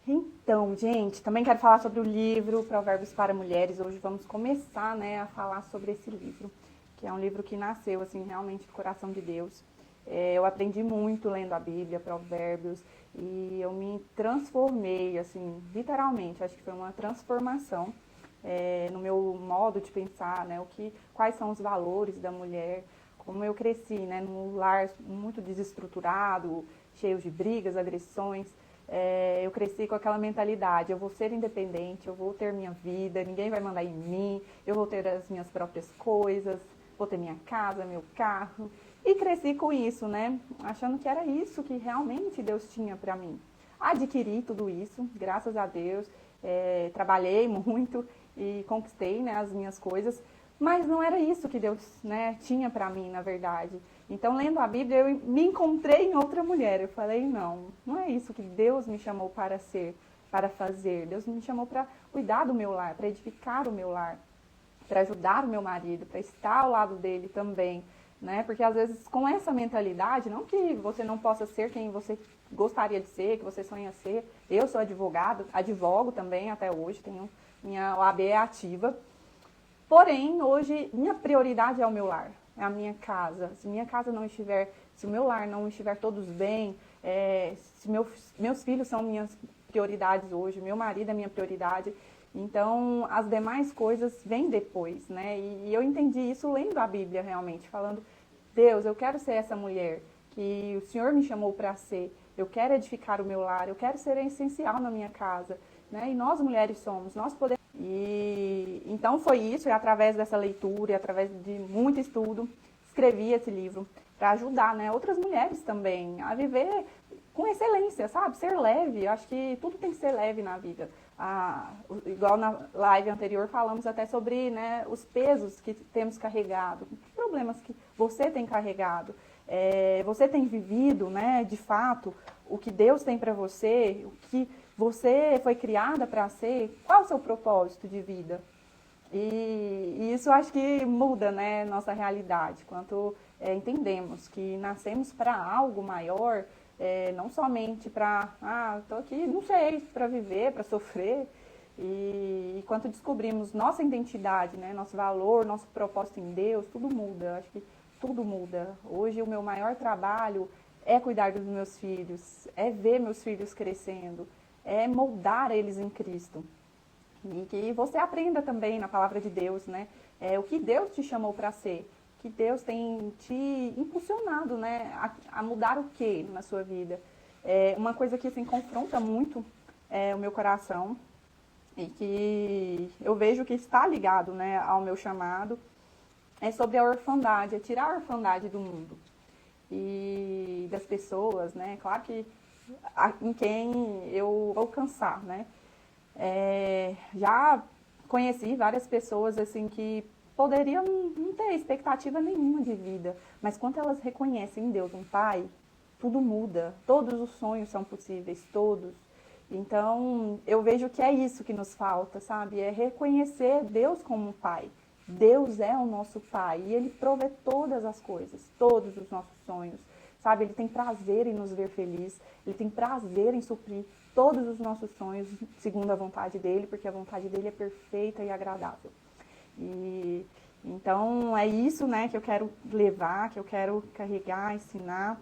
Então, gente, também quero falar sobre o livro Provérbios para Mulheres. Hoje vamos começar, né, a falar sobre esse livro, que é um livro que nasceu, assim, realmente do coração de Deus. Eu aprendi muito lendo a Bíblia, Provérbios, e eu me transformei, assim, literalmente. Acho que foi uma transformação no meu modo de pensar, né, quais são os valores da mulher, como eu cresci, né, num lar muito desestruturado, cheio de brigas, agressões. Eu cresci com aquela mentalidade, eu vou ser independente, eu vou ter minha vida, ninguém vai mandar em mim, eu vou ter as minhas próprias coisas, vou ter minha casa, meu carro. E cresci com isso, né? Achando que era isso que realmente Deus tinha para mim. Adquiri tudo isso, graças a Deus, trabalhei muito e conquistei, né, as minhas coisas, mas não era isso que Deus, né, tinha para mim, na verdade. Então, lendo a Bíblia, eu me encontrei em outra mulher. Eu falei, não é isso que Deus me chamou para ser, para fazer. Deus me chamou para cuidar do meu lar, para edificar o meu lar, para ajudar o meu marido, para estar ao lado dele também, né? Porque às vezes com essa mentalidade, não que você não possa ser quem você gostaria de ser, que você sonha ser. Eu sou advogo também até hoje, tenho minha OAB ativa. Porém, hoje, minha prioridade é o meu lar, é a minha casa. Se minha casa não estiver, se o meu lar não estiver todos bem, se meus filhos são minhas prioridades hoje, meu marido é minha prioridade, então as demais coisas vêm depois, né? E eu entendi isso lendo a Bíblia realmente, falando, Deus, eu quero ser essa mulher que o Senhor me chamou para ser, eu quero edificar o meu lar, eu quero ser essencial na minha casa, né? E nós mulheres somos, nós podemos. E então foi isso, e através dessa leitura, e através de muito estudo, escrevi esse livro para ajudar, né, outras mulheres também a viver com excelência, sabe? Ser leve. Eu acho que tudo tem que ser leve na vida. Igual na live anterior falamos até sobre, né, os pesos que temos carregado, os problemas que você tem carregado. Você tem vivido, né, de fato, o que Deus tem para você, o que você foi criada para ser, qual é o seu propósito de vida? E isso acho que muda, né, nossa realidade, quanto entendemos que nascemos para algo maior, não somente para, estou aqui, não sei, para viver, para sofrer, e quanto descobrimos nossa identidade, né, nosso valor, nosso propósito em Deus, tudo muda, acho que tudo muda. Hoje o meu maior trabalho é cuidar dos meus filhos, é ver meus filhos crescendo, é moldar eles em Cristo. E que você aprenda também na palavra de Deus, né? O que Deus te chamou para ser, que Deus tem te impulsionado, né? A mudar o que na sua vida. Uma coisa que assim, confronta muito o meu coração e que eu vejo que está ligado, né, ao meu chamado, é sobre a orfandade, é tirar a orfandade do mundo e das pessoas, né? Claro que em quem eu alcançar, né? Já conheci várias pessoas assim que poderiam não ter expectativa nenhuma de vida, mas quando elas reconhecem em Deus um Pai, tudo muda, todos os sonhos são possíveis, todos. Então, eu vejo que é isso que nos falta, sabe? É reconhecer Deus como um Pai. Deus é o nosso Pai e Ele provê todas as coisas, todos os nossos sonhos, sabe? Ele tem prazer em nos ver felizes, Ele tem prazer em suprir todos os nossos sonhos segundo a vontade dEle, porque a vontade dEle é perfeita e agradável. E então é isso, né, que eu quero levar, que eu quero carregar, ensinar,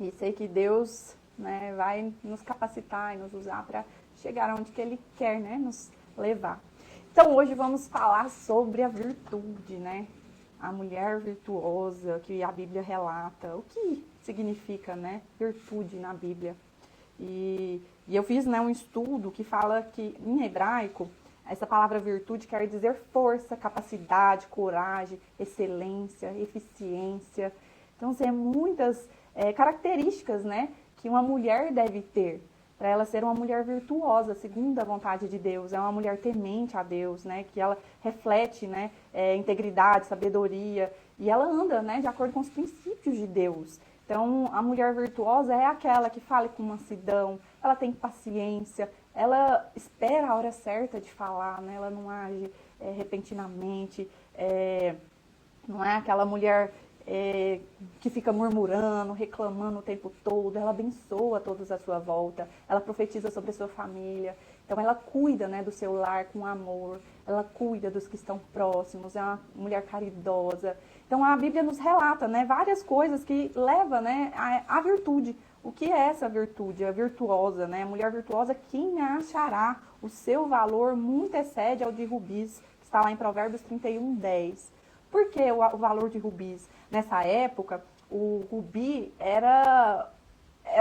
e sei que Deus, né, vai nos capacitar e nos usar para chegar onde que Ele quer, né, nos levar. Então hoje vamos falar sobre a virtude, né? A mulher virtuosa que a Bíblia relata. O que significa, né, virtude na Bíblia? E eu fiz, né, um estudo que fala que em hebraico essa palavra virtude quer dizer força, capacidade, coragem, excelência, eficiência. Então, são muitas características, né, que uma mulher deve ter para ela ser uma mulher virtuosa, segundo a vontade de Deus. É uma mulher temente a Deus, né? Que ela reflete, né, integridade, sabedoria, e ela anda, né, de acordo com os princípios de Deus. Então, a mulher virtuosa é aquela que fala com mansidão, ela tem paciência, ela espera a hora certa de falar, né? Ela não age repentinamente, não é aquela mulher que fica murmurando, reclamando o tempo todo. Ela abençoa todos à sua volta, ela profetiza sobre a sua família. Então ela cuida, né, do seu lar com amor, ela cuida dos que estão próximos, é uma mulher caridosa. Então a Bíblia nos relata, né, várias coisas que levam, né, à virtude. O que é essa virtude? A virtuosa, né? A mulher virtuosa, quem a achará? O seu valor muito excede ao de rubis, que está lá em Provérbios 31:10. Por que o valor de rubis? Nessa época, o rubi era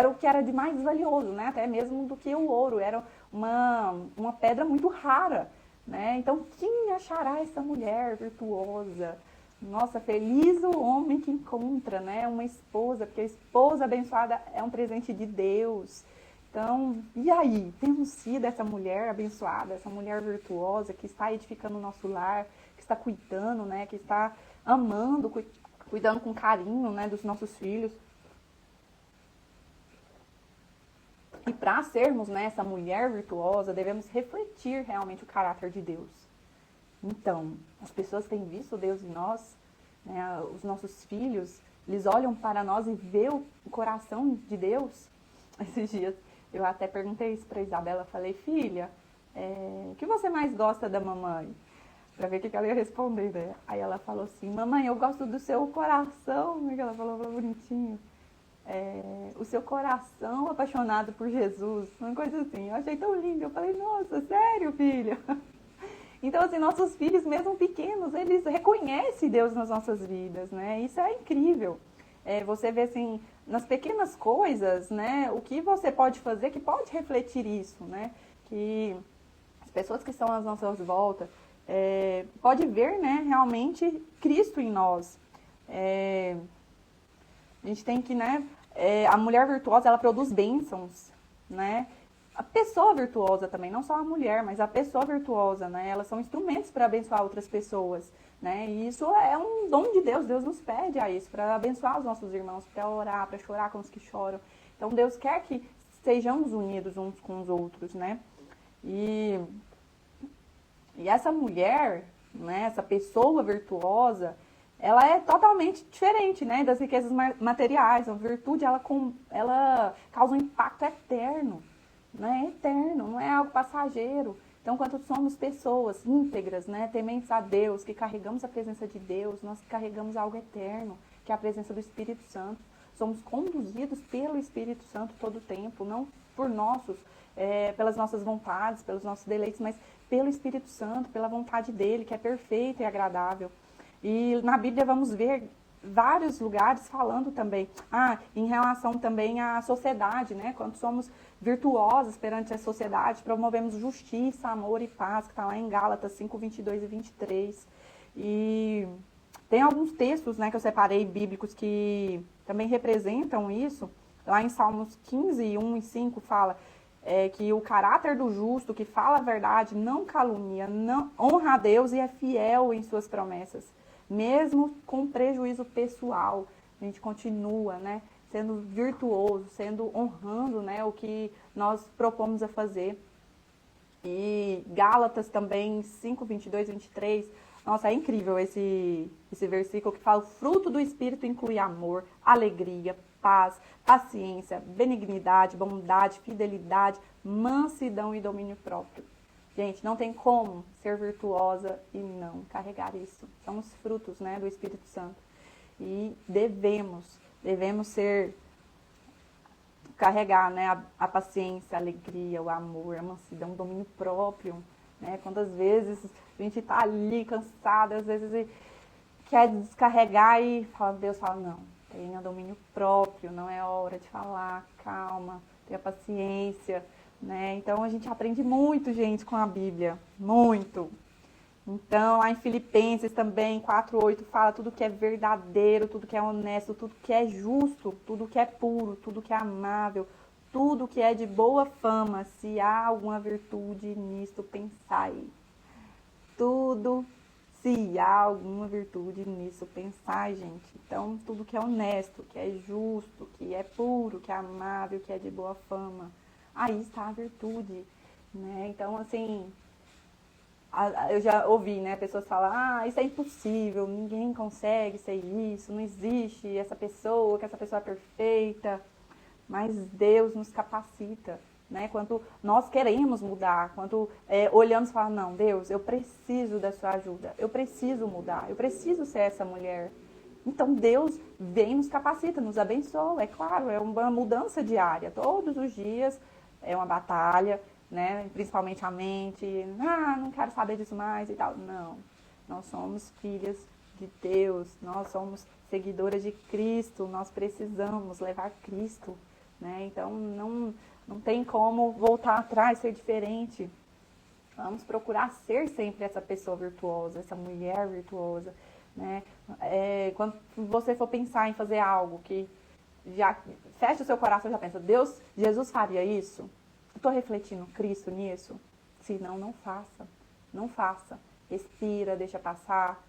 o que era de mais valioso, né? Até mesmo do que o ouro. Era uma pedra muito rara, né? Então, quem achará essa mulher virtuosa? Nossa, feliz o homem que encontra, né, uma esposa, porque a esposa abençoada é um presente de Deus. Então, e aí? Temos sido essa mulher abençoada, essa mulher virtuosa que está edificando o nosso lar, que está cuidando, né, que está amando, cuidando com carinho, né, dos nossos filhos. E para sermos, né, essa mulher virtuosa, devemos refletir realmente o caráter de Deus. Então, as pessoas têm visto Deus em nós, né, os nossos filhos, eles olham para nós e vê o coração de Deus. Esses dias eu até perguntei isso para Isabela, falei, filha, o que você mais gosta da mamãe? Para ver o que ela ia responder, né? Aí ela falou assim, mamãe, eu gosto do seu coração, que ela falou bonitinho. O seu coração apaixonado por Jesus, uma coisa assim. Eu achei tão lindo, eu falei, nossa, sério, filha? Então, assim, nossos filhos, mesmo pequenos, eles reconhecem Deus nas nossas vidas, né? Isso é incrível. Você vê, assim, nas pequenas coisas, né? O que você pode fazer que pode refletir isso, né? Que as pessoas que estão às nossas voltas pode ver, né? Realmente Cristo em nós. A gente tem que, né? A mulher virtuosa, ela produz bênçãos, né? A pessoa virtuosa também, não só a mulher, mas a pessoa virtuosa, né? Elas são instrumentos para abençoar outras pessoas, né? E isso é um dom de Deus. Deus nos pede a isso, para abençoar os nossos irmãos, para orar, para chorar com os que choram. Então, Deus quer que sejamos unidos uns com os outros, né? E essa mulher, né? Essa pessoa virtuosa, ela é totalmente diferente, né, das riquezas materiais. A virtude, ela causa um impacto eterno, né, eterno, não é algo passageiro. Então, quando somos pessoas íntegras, né, tementes a Deus, que carregamos a presença de Deus, nós carregamos algo eterno, que é a presença do Espírito Santo. Somos conduzidos pelo Espírito Santo todo o tempo, não por pelas nossas vontades, pelos nossos deleites, mas pelo Espírito Santo, pela vontade dele, que é perfeita e agradável. E na Bíblia vamos ver vários lugares falando também, em relação também à sociedade, né? Quando somos virtuosos perante a sociedade, promovemos justiça, amor e paz, que está lá em Gálatas 5, 22 e 23. E tem alguns textos, né, que eu separei bíblicos que também representam isso. Lá em Salmos 15, 1 e 5 fala que o caráter do justo, que fala a verdade, não calunia, não honra a Deus e é fiel em suas promessas. Mesmo com prejuízo pessoal, a gente continua, né, sendo virtuoso, honrando, né, o que nós propomos a fazer. E Gálatas também, 5, 22 e 23, nossa, é incrível esse versículo que fala: o fruto do Espírito inclui amor, alegria, paz, paciência, benignidade, bondade, fidelidade, mansidão e domínio próprio. Gente, não tem como ser virtuosa e não carregar isso. São os frutos, né, do Espírito Santo. E devemos carregar, né, a paciência, a alegria, o amor, a mansidão, o domínio próprio. Né? Quantas vezes a gente está ali cansado, às vezes quer descarregar e Deus fala, não, tenha domínio próprio, não é hora de falar, calma, tenha paciência. Né? Então, a gente aprende muito, gente, com a Bíblia, muito. Então, lá em Filipenses também, 4:8, fala tudo que é verdadeiro, tudo que é honesto, tudo que é justo, tudo que é puro, tudo que é amável, tudo que é de boa fama, se há alguma virtude nisto, pensai. Se há alguma virtude nisso, pensai, gente. Então, tudo que é honesto, que é justo, que é puro, que é amável, que é de boa fama, aí está a virtude, né? Então, assim, Eu já ouvi, né, pessoas falar, isso é impossível, ninguém consegue ser isso, não existe essa pessoa, que essa pessoa é perfeita, mas Deus nos capacita, né, quando nós queremos mudar, quando olhamos e falamos, não, Deus, eu preciso da sua ajuda, eu preciso mudar, eu preciso ser essa mulher. Então Deus vem, nos capacita, nos abençoa, é claro, é uma mudança diária, todos os dias é uma batalha, né? Principalmente a mente, não quero saber disso mais e tal. Não, nós somos filhas de Deus, nós somos seguidoras de Cristo, nós precisamos levar Cristo, né? Então não tem como voltar atrás, ser diferente. Vamos procurar ser sempre essa pessoa virtuosa, essa mulher virtuosa, né? Quando você for pensar em fazer algo que já fecha o seu coração, já pensa, Deus, Jesus faria isso? Estou refletindo Cristo nisso? Se não, não faça. Não faça. Respira, deixa passar.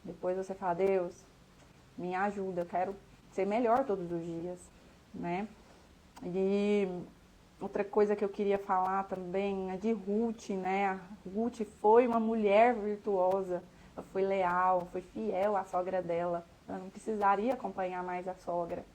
Depois você fala, Deus, me ajuda, eu quero ser melhor todos os dias, né? E outra coisa que eu queria falar também é de Ruth, né? A Ruth foi uma mulher virtuosa, ela foi leal, foi fiel à sogra dela. Ela não precisaria acompanhar mais a sogra,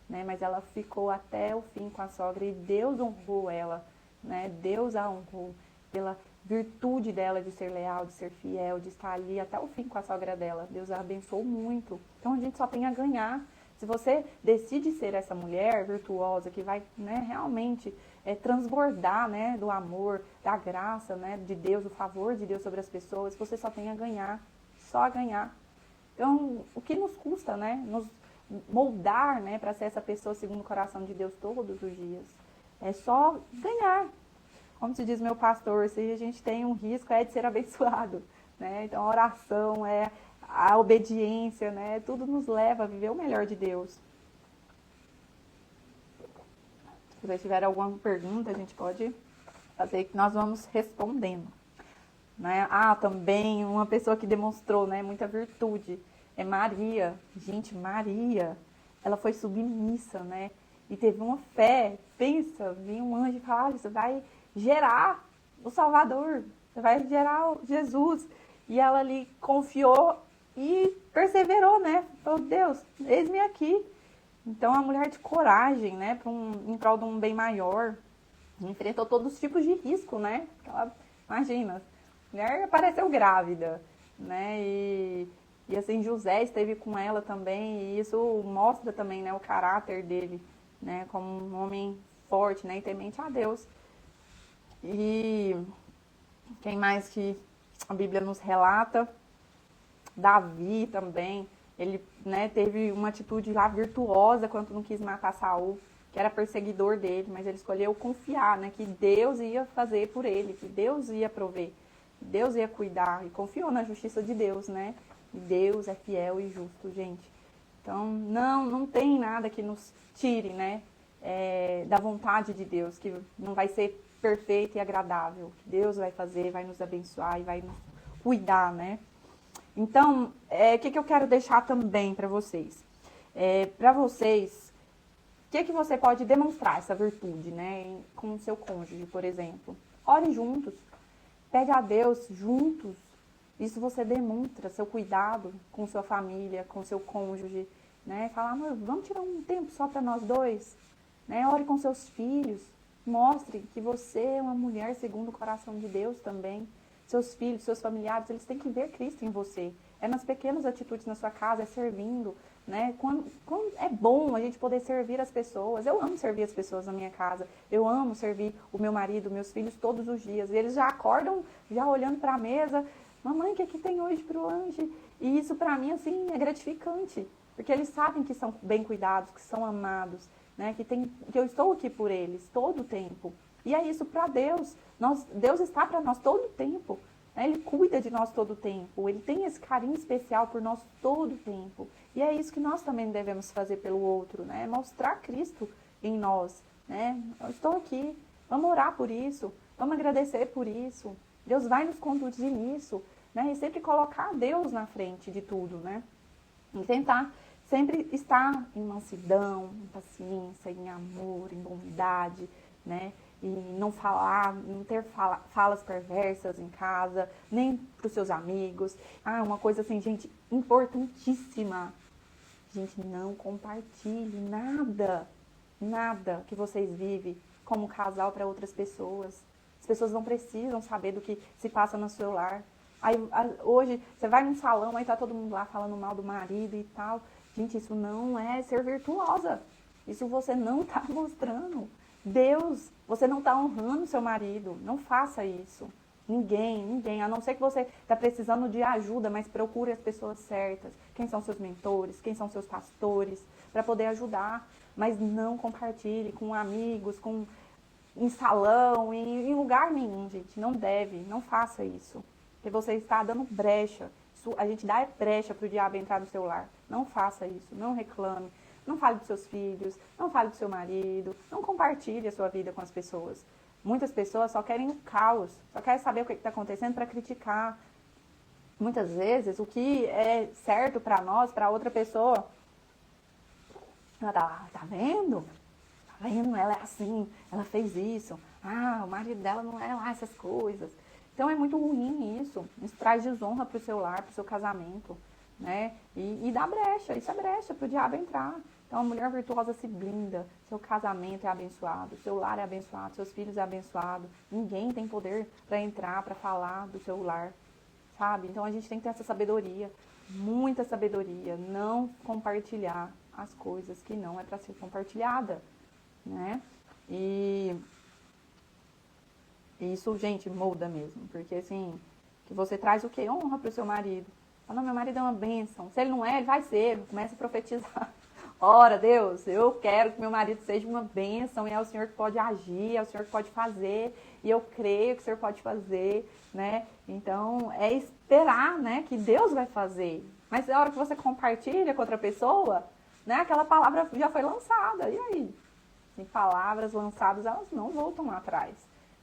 né? Mas ela ficou até o fim com a sogra e Deus honrou ela, né? Deus a honrou pela virtude dela de ser leal, de ser fiel, de estar ali até o fim com a sogra dela. Deus a abençoou muito. Então a gente só tem a ganhar. Se você decide ser essa mulher virtuosa que vai, né, realmente transbordar, né, do amor, da graça, né, de Deus, o favor de Deus sobre as pessoas, você só tem a ganhar. Só a ganhar. Então, o que nos custa, né, nos moldar, né, para ser essa pessoa segundo o coração de Deus todos os dias? É só ganhar. Como se diz meu pastor, se a gente tem um risco é de ser abençoado, né? Então a oração, a obediência, né? Tudo nos leva a viver o melhor de Deus. Se você tiver alguma pergunta, a gente pode fazer que nós vamos respondendo, né? Também uma pessoa que demonstrou, né, muita virtude é Maria. Gente, Maria, ela foi submissa, né? E teve uma fé. Pensa, vinha um anjo e falava, você vai gerar o Salvador, você vai gerar Jesus. E ela ali confiou e perseverou, né? Falou, Deus, eis-me aqui. Então, a mulher de coragem, né? Em prol de um bem maior, enfrentou todos os tipos de risco, né? Imagina, a mulher apareceu grávida, né? E assim, José esteve com ela também, e isso mostra também, né, o caráter dele, né? Como um homem forte, né? E temente a Deus. E quem mais que a Bíblia nos relata? Davi também, ele, né, teve uma atitude lá virtuosa quando não quis matar Saul, que era perseguidor dele, mas ele escolheu confiar, né, que Deus ia fazer por ele, que Deus ia prover, que Deus ia cuidar, e confiou na justiça de Deus, né? E Deus é fiel e justo, gente. Então, não tem nada que nos tire, né, da vontade de Deus, que não vai ser perfeito e agradável, que Deus vai fazer, vai nos abençoar e vai nos cuidar, né? Então, o que eu quero deixar também para vocês? Para vocês, o que você pode demonstrar essa virtude, né, com o seu cônjuge, por exemplo? Orem juntos, pede a Deus juntos. Isso você demonstra seu cuidado com sua família, com seu cônjuge, né? Fala, vamos tirar um tempo só para nós dois, né? Ore com seus filhos, mostre que você é uma mulher segundo o coração de Deus também. Seus filhos, seus familiares, eles têm que ver Cristo em você. É nas pequenas atitudes na sua casa, é servindo, né? Quando é bom a gente poder servir as pessoas. Eu amo servir as pessoas na minha casa. Eu amo servir o meu marido, meus filhos todos os dias. E eles já acordam, já olhando para a mesa. Mamãe, o que tem hoje para o lanche? E isso para mim, assim, é gratificante. Porque eles sabem que são bem cuidados, que são amados, né? Que eu estou aqui por eles todo o tempo. E é isso para Deus. Deus está para nós todo o tempo. Né? Ele cuida de nós todo o tempo. Ele tem esse carinho especial por nós todo o tempo. E é isso que nós também devemos fazer pelo outro, né? Mostrar Cristo em nós, né? Eu estou aqui. Vamos orar por isso. Vamos agradecer por isso. Deus vai nos conduzir nisso, né? E sempre colocar Deus na frente de tudo, né? E tentar sempre estar em mansidão, em paciência, em amor, em bondade, né? e não falar, não ter falas perversas em casa, nem para os seus amigos. Uma coisa assim, gente, importantíssima. Gente, não compartilhe nada que vocês vivem como casal para outras pessoas. As pessoas não precisam saber do que se passa no seu lar. Aí, hoje, você vai num salão, aí tá todo mundo lá falando mal do marido e tal. Gente, isso não é ser virtuosa. Isso você não tá mostrando. Deus, você não tá honrando seu marido. Não faça isso. Ninguém. A não ser que você está precisando de ajuda, mas procure as pessoas certas. Quem são seus mentores, quem são seus pastores, para poder ajudar. Mas não compartilhe com amigos, em salão, em lugar nenhum, gente. Não deve, não faça isso. Porque você está dando brecha. A gente dá brecha para o diabo entrar no seu lar. Não faça isso, não reclame. Não fale dos seus filhos, não fale do seu marido. Não compartilhe a sua vida com as pessoas. Muitas pessoas só querem o caos, só querem saber o que está acontecendo para criticar. Muitas vezes, o que é certo para nós, para outra pessoa, ela tá vendo? Tá vendo? Ela é assim, ela fez isso. O marido dela não é lá essas coisas. Então, é muito ruim isso. Isso traz desonra para o seu lar, para o seu casamento, né? E dá brecha, isso é brecha para o diabo entrar. Então, a mulher virtuosa se blinda, seu casamento é abençoado, seu lar é abençoado, seus filhos é abençoado. Ninguém tem poder para entrar, para falar do seu lar, sabe? Então, a gente tem que ter essa sabedoria, muita sabedoria, não compartilhar as coisas que não é para ser compartilhada, né? E isso, gente, muda mesmo, porque assim, que você traz o quê? Honra para o seu marido. Fala, não, meu marido é uma bênção. Se ele não é, ele vai ser. Começa a profetizar. Ora, Deus, eu quero que meu marido seja uma bênção, e é o Senhor que pode agir, é o Senhor que pode fazer, e eu creio que o Senhor pode fazer, né? Então, é esperar, né, que Deus vai fazer. Mas na hora que você compartilha com outra pessoa, né, aquela palavra já foi lançada, e aí? Em palavras lançadas, elas não voltam lá atrás.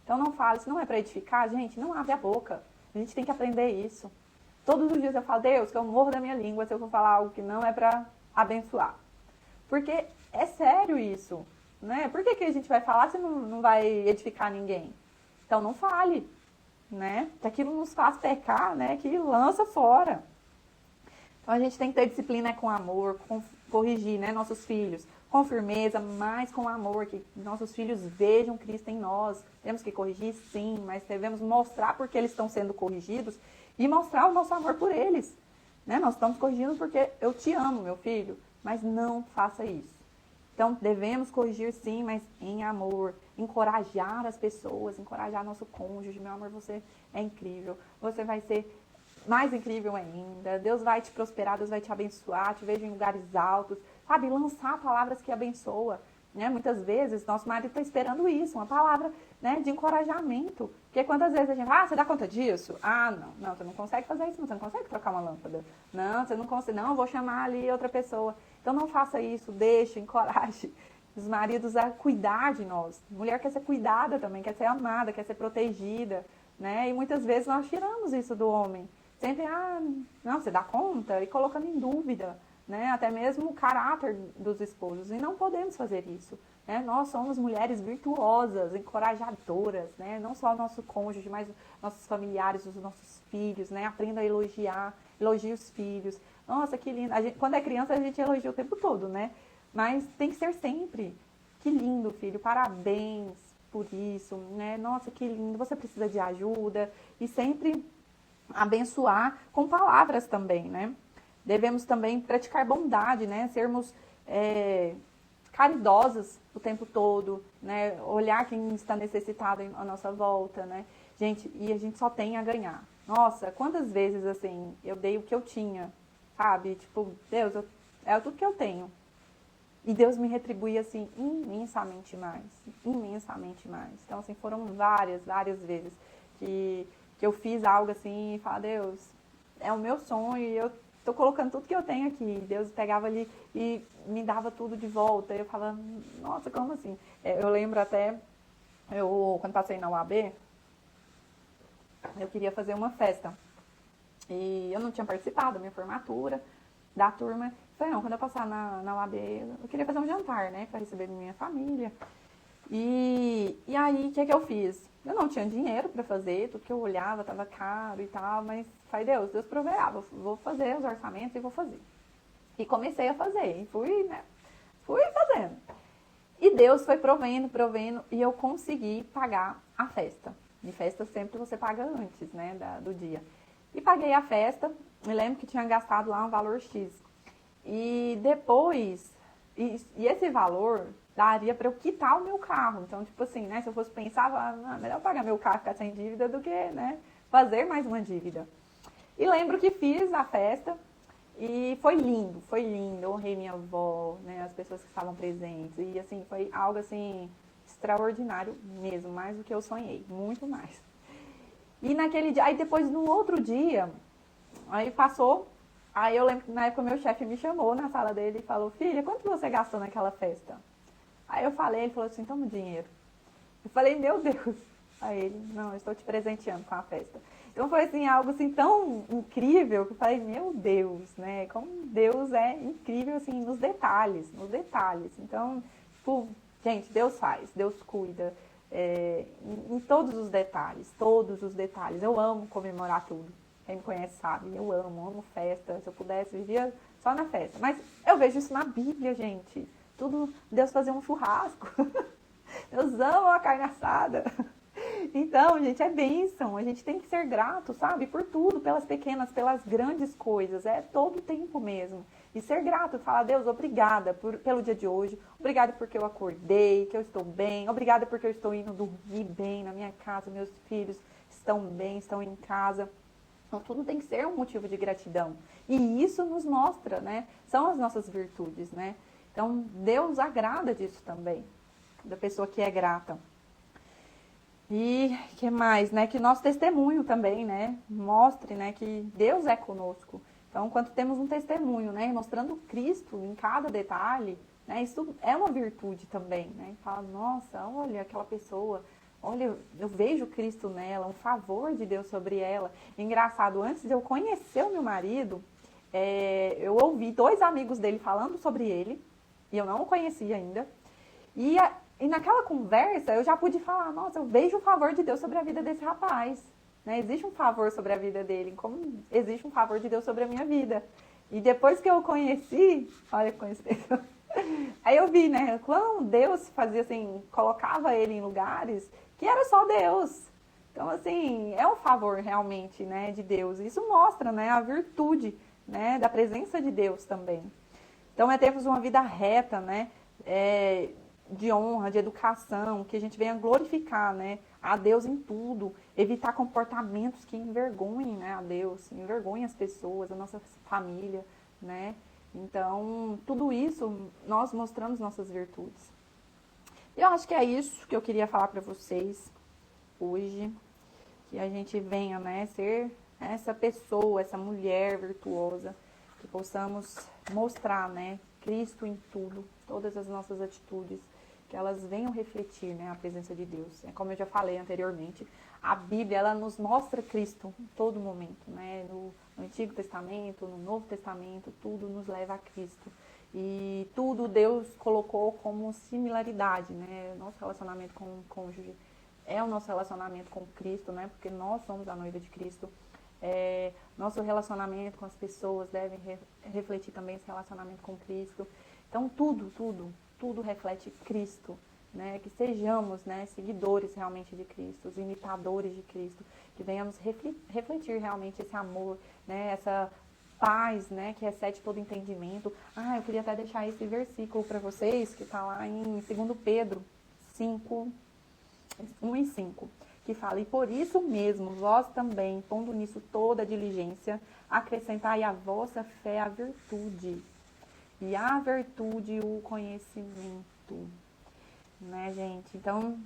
Então, não fale, se não é para edificar, gente, não abre a boca. A gente tem que aprender isso. Todos os dias eu falo, Deus, que eu morro da minha língua se eu for falar algo que não é para abençoar. Porque é sério isso, né? Por que a gente vai falar se não vai edificar ninguém? Então não fale, né? Que aquilo nos faz pecar, né? Que lança fora. Então a gente tem que ter disciplina com amor, corrigir, né? Nossos filhos com firmeza, mas com amor, que nossos filhos vejam Cristo em nós. Temos que corrigir, sim, mas devemos mostrar porque eles estão sendo corrigidos e mostrar o nosso amor por eles, né? Nós estamos corrigindo porque eu te amo, meu filho. Mas não faça isso. Então, devemos corrigir sim, mas em amor. Encorajar as pessoas, encorajar nosso cônjuge. Meu amor, você é incrível. Você vai ser mais incrível ainda. Deus vai te prosperar, Deus vai te abençoar. Te vejo em lugares altos. Sabe, lançar palavras que abençoam. Né? Muitas vezes, nosso marido está esperando isso, uma palavra, né, de encorajamento. Porque quantas vezes a gente, você dá conta disso? Não, você não consegue fazer isso, você não consegue trocar uma lâmpada. Não, você não consegue, não, eu vou chamar ali outra pessoa. Então não faça isso, deixe, encoraje os maridos a cuidar de nós. A mulher quer ser cuidada também, quer ser amada, quer ser protegida, né? E muitas vezes nós tiramos isso do homem. Sempre, não, você dá conta? E colocando em dúvida, né? Até mesmo o caráter dos esposos. E não podemos fazer isso, né? Nós somos mulheres virtuosas, encorajadoras, né? Não só o nosso cônjuge, mas nossos familiares, os nossos filhos, né? Aprenda a elogiar, elogie os filhos. Nossa, que lindo. Quando é criança, a gente elogia o tempo todo, né? Mas tem que ser sempre. Que lindo, filho. Parabéns por isso, né? Nossa, que lindo. Você precisa de ajuda. E sempre abençoar com palavras também, né? Devemos também praticar bondade, né? Sermos caridosas o tempo todo, né? Olhar quem está necessitado à nossa volta, né? Gente, e a gente só tem a ganhar. Nossa, quantas vezes, assim, eu dei o que eu tinha, sabe? Tipo, Deus, é tudo que eu tenho. E Deus me retribui, assim, imensamente mais. Imensamente mais. Então, assim, foram várias vezes que eu fiz algo assim e falava, Deus, é o meu sonho e eu tô colocando tudo que eu tenho aqui. Deus pegava ali e me dava tudo de volta. Eu falava, nossa, como assim? Eu lembro até, quando passei na UAB, eu queria fazer uma festa. E eu não tinha participado da minha formatura, da turma. Falei, não, quando eu passar na UAB, eu queria fazer um jantar, né, para receber minha família. E aí, o que é que eu fiz? Eu não tinha dinheiro para fazer, tudo que eu olhava estava caro e tal, mas falei, Deus proverá, vou fazer os orçamentos e vou fazer. E comecei a fazer, e fui fazendo. E Deus foi provendo, e eu consegui pagar a festa. De festa sempre você paga antes, né, do dia. E paguei a festa, me lembro que tinha gastado lá um valor X. E depois, esse valor daria para eu quitar o meu carro. Então, tipo assim, né, se eu fosse pensar, melhor pagar meu carro e ficar sem dívida do que, né, fazer mais uma dívida. E lembro que fiz a festa e foi lindo, eu honrei minha avó, né, as pessoas que estavam presentes. E assim, foi algo assim extraordinário mesmo, mais do que eu sonhei, muito mais. E naquele dia, aí depois no outro dia, aí passou, aí eu lembro que na época meu chefe me chamou na sala dele e falou, filha, quanto você gastou naquela festa? Aí eu falei, ele falou assim, toma o dinheiro. Eu falei, meu Deus. Aí ele, não, eu estou te presenteando com a festa. Então foi assim, algo assim tão incrível que eu falei, meu Deus, né? Como Deus é incrível assim nos detalhes, nos detalhes. Então, tipo, gente, Deus faz, Deus cuida. Em todos os detalhes, todos os detalhes. Eu amo comemorar tudo. Quem me conhece sabe, eu amo festa. Se eu pudesse, vivia só na festa. Mas eu vejo isso na Bíblia, gente. Tudo, Deus fazer um churrasco. Deus ama a carne assada. Então, gente, é bênção. A gente tem que ser grato, sabe? Por tudo, pelas pequenas, pelas grandes coisas. É todo o tempo mesmo. E ser grato, falar, Deus, obrigada pelo dia de hoje. Obrigada porque eu acordei, que eu estou bem. Obrigada porque eu estou indo dormir bem na minha casa. Meus filhos estão bem, estão em casa. Então, tudo tem que ser um motivo de gratidão. E isso nos mostra, né? São as nossas virtudes, né? Então, Deus agrada disso também, da pessoa que é grata. E que mais, né? Que nosso testemunho também, né? Mostre, né? Que Deus é conosco. Então, quando temos um testemunho, né? Mostrando Cristo em cada detalhe, né? Isso é uma virtude também, né? Fala, nossa, olha aquela pessoa, olha, eu vejo Cristo nela, um favor de Deus sobre ela. Engraçado, antes de eu conhecer o meu marido, eu ouvi 2 amigos dele falando sobre ele, e eu não o conhecia ainda. E naquela conversa eu já pude falar, nossa, eu vejo o favor de Deus sobre a vida desse rapaz. Né? Existe um favor sobre a vida dele, como existe um favor de Deus sobre a minha vida. E depois que eu o conheci, olha que coincidência. Aí eu vi, né, quando Deus fazia assim, colocava ele em lugares que era só Deus. Então, assim, é um favor realmente, né, de Deus. Isso mostra, né, a virtude, né, da presença de Deus também. Então, termos uma vida reta, né, de honra, de educação, que a gente venha glorificar, né, a Deus em tudo, evitar comportamentos que envergonhem, né, a Deus, envergonhem as pessoas, a nossa família, né. Então, tudo isso nós mostramos nossas virtudes. Eu acho que é isso que eu queria falar para vocês hoje, que a gente venha, né, ser essa pessoa, essa mulher virtuosa, que possamos mostrar, né, Cristo em tudo, todas as nossas atitudes, que elas venham refletir, né, a presença de Deus. Como eu já falei anteriormente, a Bíblia, ela nos mostra Cristo em todo momento, né, no Antigo Testamento, no Novo Testamento, tudo nos leva a Cristo. E tudo Deus colocou como similaridade, né, nosso relacionamento com o cônjuge é o nosso relacionamento com Cristo, né, porque nós somos a noiva de Cristo. Nosso relacionamento com as pessoas deve refletir também esse relacionamento com Cristo. Então, tudo reflete Cristo, né? Que sejamos, né, seguidores realmente de Cristo, os imitadores de Cristo, que venhamos refletir realmente esse amor, né, essa paz, né, que excede todo entendimento. Eu queria até deixar esse versículo para vocês, que está lá em 2 Pedro 5, 1 e 5. Que fala, e por isso mesmo, vós também, pondo nisso toda a diligência, acrescentai à vossa fé a virtude, e a virtude o conhecimento. Né, gente? Então,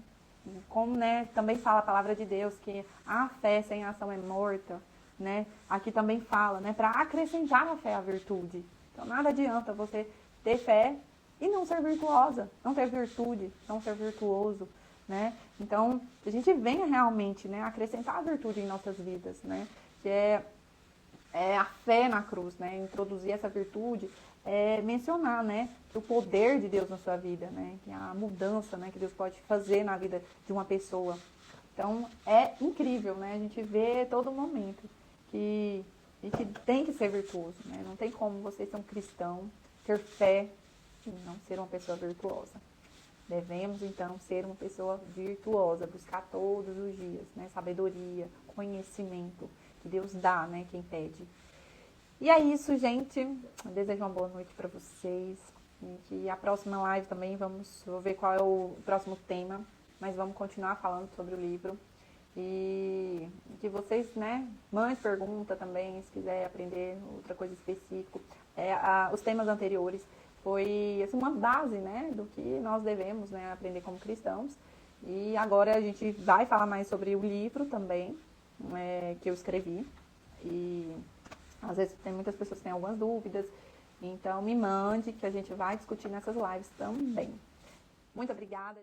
como, né, também fala a palavra de Deus, que a fé sem ação é morta, né? Aqui também fala, né, para acrescentar a fé à virtude. Então, nada adianta você ter fé e não ser virtuosa, não ter virtude, não ser virtuoso. Né? Então, a gente venha realmente, né, acrescentar a virtude em nossas vidas, né? Que é a fé na cruz, né? Introduzir essa virtude mencionar, né, o poder de Deus na sua vida, né, que a mudança, né, que Deus pode fazer na vida de uma pessoa. Então, é incrível, né, a gente vê todo momento que a gente tem que ser virtuoso, né, não tem como você ser um cristão, ter fé e não ser uma pessoa virtuosa. Devemos, então, ser uma pessoa virtuosa, buscar todos os dias, né, sabedoria, conhecimento que Deus dá, né, quem pede. E é isso, gente. Eu desejo uma boa noite para vocês. E que a próxima live também vou ver qual é o próximo tema, mas vamos continuar falando sobre o livro. E que vocês, né, mandem pergunta também, se quiser aprender outra coisa específica. Os temas anteriores foi assim, uma base, né, do que nós devemos, né, aprender como cristãos. E agora a gente vai falar mais sobre o livro também, que eu escrevi. E às vezes tem muitas pessoas que têm algumas dúvidas, então me mande que a gente vai discutir nessas lives também. Muito obrigada.